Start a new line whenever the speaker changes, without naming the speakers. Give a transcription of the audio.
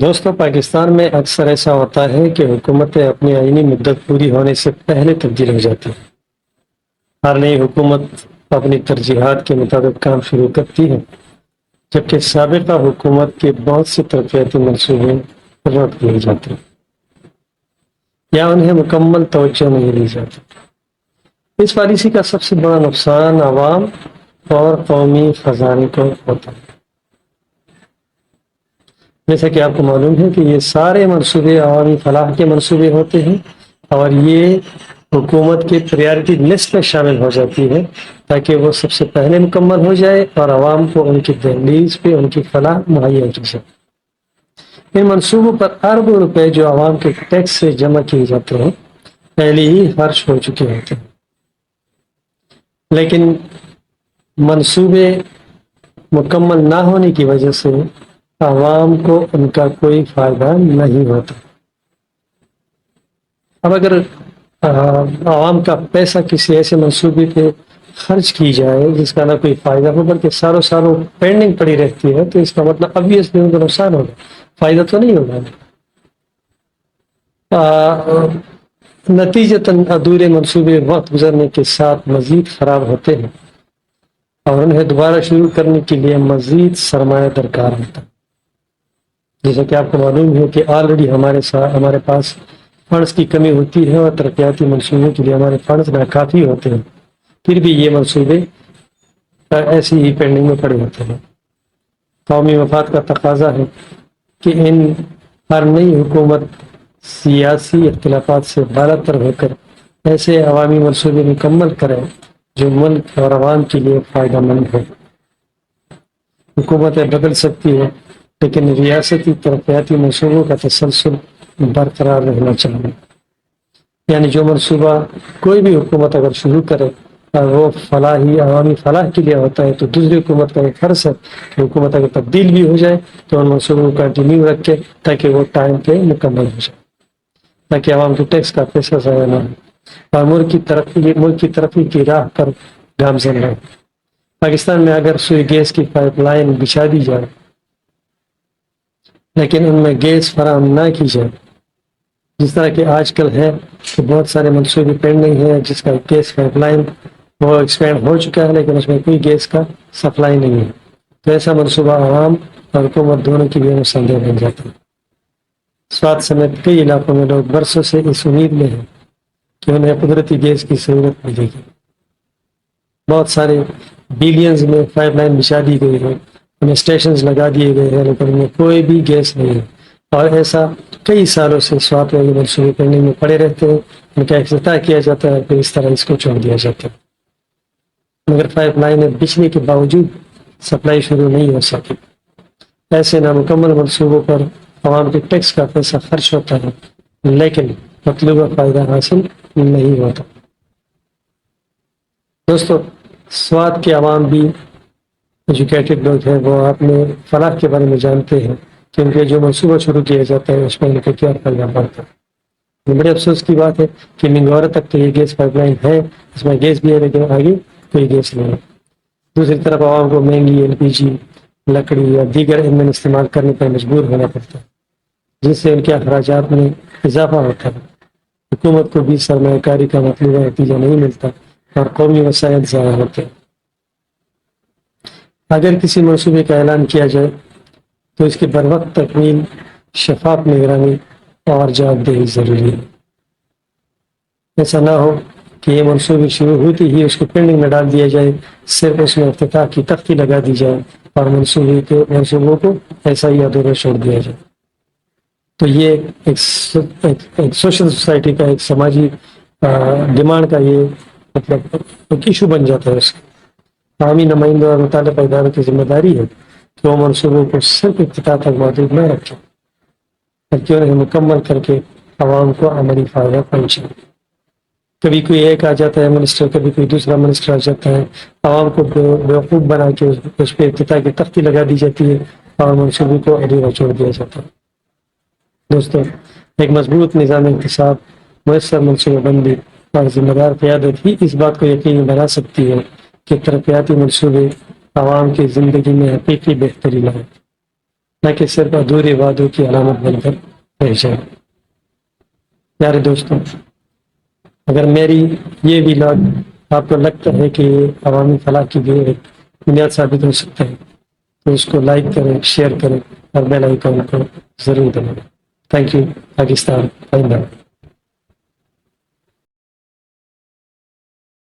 دوستوں، پاکستان میں اکثر ایسا ہوتا ہے کہ حکومتیں اپنی آئینی مدت پوری ہونے سے پہلے تبدیل ہو جاتی ہیں۔ ہر نئی حکومت اپنی ترجیحات کے مطابق کام شروع کرتی ہے، جبکہ سابقہ حکومت کے بہت سے ترقیاتی منصوبے روک دیے جاتے ہیں یا انہیں مکمل توجہ نہیں دی جاتی۔ اس پالیسی کا سب سے بڑا نقصان عوام اور قومی خزانے کو ہوتا ہے۔ جیسا کہ آپ کو معلوم ہے کہ یہ سارے منصوبے عوامی فلاح کے منصوبے ہوتے ہیں اور یہ حکومت کی پریارٹی لسٹ میں شامل ہو جاتی ہے تاکہ وہ سب سے پہلے مکمل ہو جائے اور عوام کو ان کی دہلیز پہ ان کی فلاح مہیا کی جائے۔ ان منصوبوں پر اربوں روپے جو عوام کے ٹیکس سے جمع کیے جاتے ہیں پہلے ہی خرچ ہو چکے ہوتے ہیں، لیکن منصوبے مکمل نہ ہونے کی وجہ سے عوام کو ان کا کوئی فائدہ نہیں ہوتا۔ اب اگر عوام کا پیسہ کسی ایسے منصوبے پہ خرچ کی جائے جس کا نہ کوئی فائدہ ہو بلکہ سالوں پینڈنگ پڑی رہتی ہے، تو اس کا مطلب obviously ان کو نقصان ہوگا، فائدہ تو نہیں ہوگا۔ نتیجتاً ادھورے منصوبے وقت گزرنے کے ساتھ مزید خراب ہوتے ہیں اور انہیں دوبارہ شروع کرنے کے لیے مزید سرمایہ درکار ہوتا ہے۔ جیسا کہ آپ کو معلوم ہے کہ آلریڈی ہمارے پاس فنڈز کی کمی ہوتی ہے اور ترقیاتی منصوبوں کے لیے ہمارے فنڈز ناکافی ہوتے ہیں، پھر بھی یہ منصوبے ایسی ہی پینڈنگ میں پڑے ہوتے ہیں۔ قومی مفاد کا تقاضا ہے کہ ہر نئی حکومت سیاسی اختلافات سے بالاتر ہو کر ایسے عوامی منصوبے مکمل کرے جو ملک اور عوام کے لیے فائدہ مند ہو۔ حکومتیں بدل سکتی ہے لیکن ریاستی ترقیاتی منصوبوں کا تسلسل برقرار رہنا چاہیے۔ یعنی جو منصوبہ کوئی بھی حکومت اگر شروع کرے اور وہ فلاحی عوامی فلاح کے لیے ہوتا ہے تو دوسری حکومت کا ایک فرض ہے کہ حکومت اگر تبدیل بھی ہو جائے تو ان منصوبوں کو کنٹینیو رکھے تاکہ وہ ٹائم پہ مکمل ہو جائے، تاکہ عوام کے ٹیکس کا پیسہ ضائع نہ ہو اور ملک کی ترقی کی راہ پر گامزن رہے۔ پاکستان میں اگر سوئی گیس کی پائپ لائن بچھا دی جائے لیکن ان میں گیس فراہم نہ کی جائے، جس طرح کہ آج کل ہے کہ بہت سارے منصوبے پینڈنگ ہیں جس کا گیس پائپ لائن وہ ایکسپینڈ ہو چکا ہے لیکن اس میں کوئی گیس کا سپلائی نہیں ہے، تو ایسا منصوبہ عوام اور حکومت دونوں کے لیے نقصان دہ بن جاتا ہے۔ سوات سمیت کئی علاقوں میں لوگ برسوں سے اس امید میں ہیں کہ انہیں قدرتی گیس کی سہولت ملے گی۔ بہت سارے بلینز میں پائپ لائن بچھا دی گئی ہے، انہیں اسٹیشنز لگا دیے گئے ہیں لیکن ان میں کوئی بھی گیس نہیں ہے، اور ایسا کئی سالوں سے سوات والے منصوبے پینڈنگ میں پڑے رہتے ہیں، ان کا افتتاح کیا جاتا ہے پھر اس طرح اس کو چھوڑ دیا جاتا ہے، مگر پائپ لائن بچنے کے باوجود سپلائی شروع نہیں ہو سکی۔ ایسے نامکمل منصوبوں پر عوام کے ٹیکس کا پیسہ خرچ ہوتا ہے لیکن مطلوبہ فائدہ حاصل نہیں ہوتا۔ دوستو، سوات کے عوام بھی ایجوکیٹڈ لوگ ہیں، وہ اپنے فلاح کے بارے میں جانتے ہیں کہ ان کے جو منصوبہ شروع کیا جاتا ہے اس میں ان کا کیا فائدہ پڑتا ہے۔ یہ بڑے افسوس کی بات ہے کہ منگورا تک تو یہ گیس پائپ لائن ہے، اس میں گیس بھی ہے لیکن آگے کوئی گیس نہیں ہے۔ دوسری طرف عوام کو مہنگی LPG، لکڑی یا دیگر ایندھن استعمال کرنے پر مجبور ہونا پڑتا ہے جس سے ان کے اخراجات میں اضافہ ہوتا ہے۔ حکومت کو بھی سرمایہ کاری کا مطلوبہ نتیجہ نہیں ملتا اور قومی وسائل ضائع ہوتے ہیں۔ اگر کسی منصوبے کا اعلان کیا جائے تو اس کی بروقت تکمیل، شفاف نگرانی اور جواب دہی ضروری ہے۔ ایسا نہ ہو کہ یہ منصوبے شروع ہوتی ہی اس کو پینڈنگ میں ڈال دیا جائے، صرف اس میں افتتاح کی تختی لگا دی جائے اور منصوبوں کو ایسا ہی ادھورا چھوڑ دیا جائے۔ تو یہ ایک سوشل سوسائٹی کا، ایک سماجی ڈیمانڈ کا یہ مطلب ایک ایشو بن جاتا ہے۔ اس کا عوامی نمائندوں اور متعلقہ اداروں کی ذمہ داری ہے کہ وہ منصوبوں کو صرف افتتاح تک محدود نہ رکھیں بلکہ انہیں مکمل کر کے عوام کو عملی فائدہ پہنچائے۔ کبھی کوئی ایک آ جاتا ہے منسٹر، کبھی کوئی دوسرا منسٹر آ جاتا ہے، عوام کو بیوقوف بنا کے اس پہ افتتاح کی تختی لگا دی جاتی ہے اور منصوبے کو ادھورا چھوڑ دیا جاتا ہے۔ دوستو، ایک مضبوط نظام انتصاب، میسر منصوبہ بندی اور ذمہ دار قیادت ہی اس بات کو یقینی بنا سکتی ہے کہ ترقیاتی منصوبے عوام کی زندگی میں حقیقی بہتری لائیں۔ نہ کہ صرف ادھورے وعدوں کی علامت بن کر رہ جائے۔ پیارے دوستوں، اگر میری یہ ولاگ آپ کو لگتا ہے کہ یہ عوامی فلاح کی بھی ایک بنیاد ثابت ہو سکتا ہے تو اس کو لائک کریں، شیئر کریں اور بیل آئیکن کو ضرور دبائیں۔ Thank you. پاکستان زندہ باد۔